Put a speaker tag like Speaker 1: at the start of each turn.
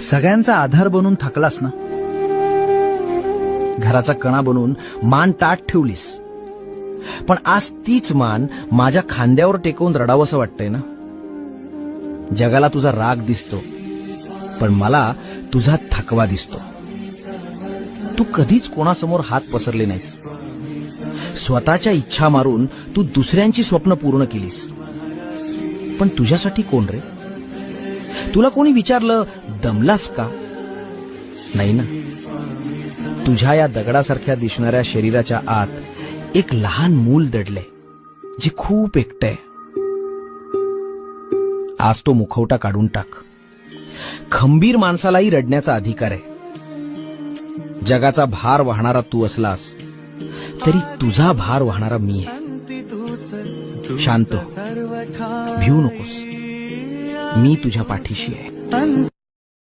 Speaker 1: सगळ्यांचा आधार बनून थकलास ना, घराचा कणा बनून मान ताठ ठेवलीस, पण आज तीच मान माझ्या खांद्यावर टेकवून रडावंसं वाटतंय ना. जगाला तुझा राग दिसतो, पण मला तुझा थकवा दिसतो. तू कधीच कोणासमोर हात पसरले नाहीस. स्वतःच्या इच्छा मारून तू दुसऱ्यांची स्वप्न पूर्ण केलीस. पण तुझ्यासाठी कोण रे? तुला कोणी विचारलं दमलास का? नाही ना. तुझ्या या दगडासारख्या दिसणाऱ्या शरीराच्या आत एक लहान मूल दडलंय, जे खूप एकटंय. आज तो मुखवटा काढून टाक. खंबीर माणसालाही रडण्याचा अधिकार आहे. जगाचा भार वाहणारा तू असलास तरी तुझा भार वाहणारा मी आहे. शांत हो, भिवू नकोस. मी तुझ्या पाठीशी आहे.